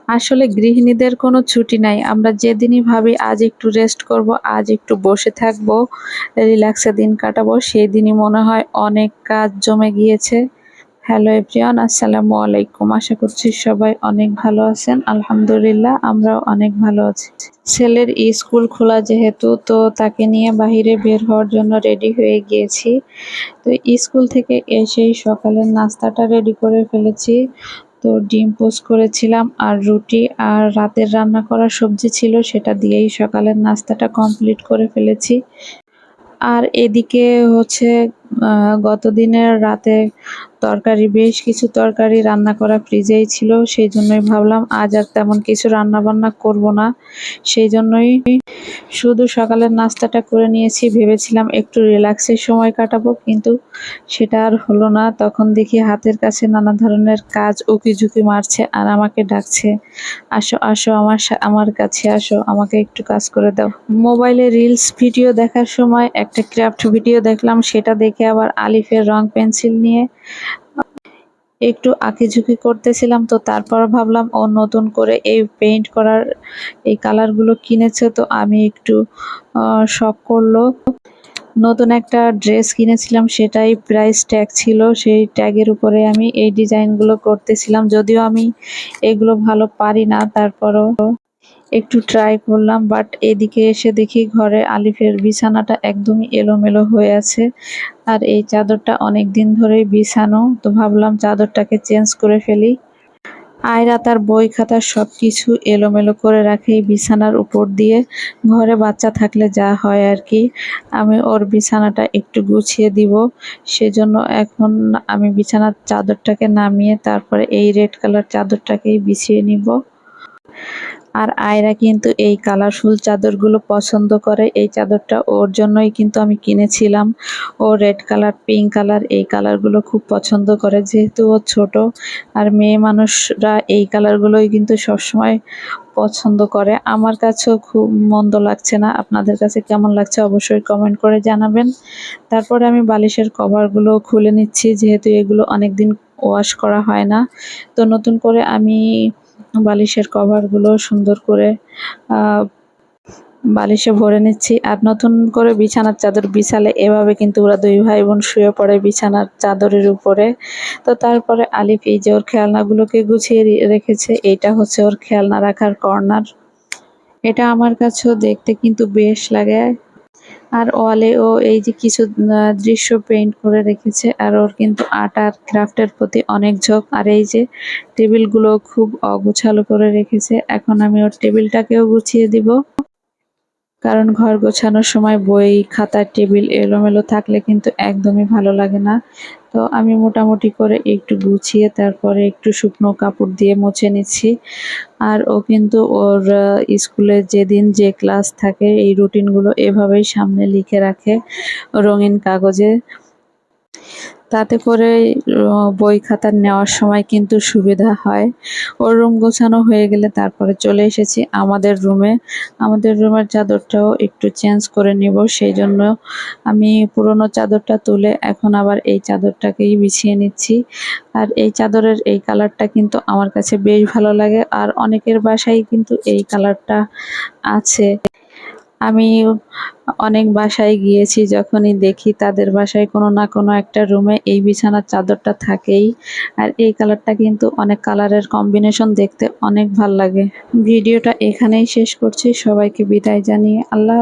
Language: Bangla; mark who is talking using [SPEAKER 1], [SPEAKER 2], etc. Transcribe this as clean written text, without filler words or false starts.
[SPEAKER 1] আসলে গৃহিণীদের কোনো ছুটি নাই। আমরা যেদিনই ভাবি আজ একটু রেস্ট করব, আজ একটু বসে থাকব, রিল্যাক্সে দিন কাটাবো, সেদিনই মনে হয় অনেক কাজ জমে গিয়েছে। হ্যালো এভরিওয়ান, আসসালামু আলাইকুম। আশা করছি সবাই অনেক ভালো আছেন। আলহামদুলিল্লাহ আমরাও অনেক ভালো আছি। ছেলের স্কুল খোলা যেহেতু, তো তাকে নিয়ে বাহিরে বের হওয়ার জন্য রেডি হয়ে গিয়েছি। তো স্কুল থেকে এসেই সকালের নাস্তাটা রেডি করে ফেলেছি। তো ডিম পোস্ট করেছিলাম আর রুটি, আর রাতের রান্না করা সবজি ছিল, সেটা দিয়েই সকালের নাস্তাটা কমপ্লিট করে ফেলেছি। আর এদিকে হচ্ছে গত দিনের রাতে তরকারি, বেশ কিছু তরকারি রান্না করা ফ্রিজেই ছিল, সেই জন্যই ভাবলাম আজ আর তেমন কিছু রান্না বান্না করব না। সেই জন্যই শুধু সকালের নাস্তাটা করে নিয়েছি। ভেবেছিলাম একটু রিল্যাক্সের সময় কাটাবো, কিন্তু সেটা আর হলো না। তখন দেখি হাতের কাছে নানা ধরনের কাজ উকিঝুঁকি মারছে আর আমাকে ডাকছে, আসো আসো আমার কাছে আসো, আমাকে একটু কাজ করে দাও। মোবাইলে রিলস ভিডিও দেখার সময় একটা ক্রাফট ভিডিও দেখলাম, সেটা দেখে আবার আলিফের রং পেন্সিল নিয়ে একটু আঁকিঝুঁকি করতেছিলাম। তো তারপর ভাবলাম ও নতুন করে এই পেইন্ট করার এই কালারগুলো কিনেছে, তো আমি একটু শখ করলো। নতুন একটা ড্রেস কিনেছিলাম, সেটাই প্রাইস ট্যাগ ছিল, সেই ট্যাগের উপরে আমি এই ডিজাইনগুলো করতেছিলাম। যদিও আমি এগুলো ভালো পারি না, তারপরও একটু ট্রাই করলাম। বাট এদিকে এসে দেখি ঘরে আলিফের বিছানাটা একদমই এলোমেলো হয়ে আছে, আর এই চাদরটা অনেক দিন ধরেই বিছানো। তো ভাবলাম চাদরটাকে চেঞ্জ করে ফেলি। আয়রা তার বই খাতা সবকিছু এলোমেলো করে রাখে এই বিছানার উপর দিয়ে। ঘরে বাচ্চা থাকলে যা হয় আর কি। আমি ওর বিছানাটা একটু গুছিয়ে দিব, সেজন্য এখন আমি বিছানার চাদরটাকে নামিয়ে তারপরে এই রেড কালার চাদরটাকেই বিছিয়ে নিব। আর আয়রা কিন্তু এই কালারফুল চাদরগুলো পছন্দ করে। এই চাদরটা ওর জন্যই কিন্তু আমি কিনেছিলাম। ও রেড কালার, পিঙ্ক কালার, এই কালারগুলো খুব পছন্দ করে, যেহেতু ও ছোট। আর মেয়ে মানুষরা এই কালারগুলোই কিন্তু সবসময় পছন্দ করে। আমার কাছেও খুব মন্দ লাগছে না। আপনাদের কাছে কেমন লাগছে অবশ্যই কমেন্ট করে জানাবেন। তারপরে আমি বালিশের কভারগুলো খুলে নিচ্ছি, যেহেতু এগুলো অনেকদিন ওয়াশ করা হয় না। তো নতুন করে আমি বালিশের কভারগুলো সুন্দর করে বালিশে ভরে নিচ্ছি। আর নতুন করে বিছানার চাদর বিছালে এভাবে কিন্তু ওরা দুই ভাই বোন শুয়ে পড়ে বিছানার চাদরের উপরে। তো তারপরে আলিফ এই যে ওর খেলনাগুলোকে গুছিয়ে রেখেছে, এইটা হচ্ছে ওর খেলনা রাখার কর্নার। এটা আমার কাছেও দেখতে কিন্তু বেশ লাগে। আর ওয়ালে ও এই যে কিছু দৃশ্য পেইন্ট করে রেখেছে, আর ওর কিন্তু আর্ট আর ক্রাফটের প্রতি অনেক ঝোঁক। আর এই যে টেবিলগুলো খুব অগোছালো করে রেখেছে, এখন আমি ওর টেবিলটাকেও গুছিয়ে দিব। কারণ ঘর গোছানোর সময় বই খাতা টেবিল এলোমেলো থাকলে কিন্তু একদমই ভালো লাগে না। তো আমি মোটামুটি করে একটু গুছিয়ে তারপরে একটু শুকনো কাপড় দিয়ে মুছে নিচ্ছি। আর ও কিন্তু ওর স্কুলে যেদিন যে ক্লাস থাকে এই রুটিনগুলো এভাবেই সামনে লিখে রাখে রঙিন কাগজে। তাতে করে বই খাতা নেওয়ার সময় কিন্তু সুবিধা হয়। ওর রুম গোছানো হয়ে গেলে তারপরে চলে এসেছি আমাদের রুমে। আমাদের রুমের চাদরটাও একটু চেঞ্জ করে নিব, সেই জন্য আমি পুরোনো চাদরটা তুলে এখন আবার এই চাদরটাকেই বিছিয়ে নিচ্ছি। আর এই চাদরের এই কালারটা কিন্তু আমার কাছে বেশ ভালো লাগে, আর অনেকের বাসায় কিন্তু এই কালারটা আছে। আমি অনেক বাসায় গিয়েছি, যখনই দেখি তাদের বাসায় কোনো না কোনো একটা রুমে এই বিছানার চাদরটা থাকেই। আর এই কালারটা কিন্তু অনেক কালারের কম্বিনেশন দেখতে অনেক ভাল লাগে। ভিডিওটা এখানেই শেষ করছি, সবাইকে বিদায় জানিয়ে আল্লাহ।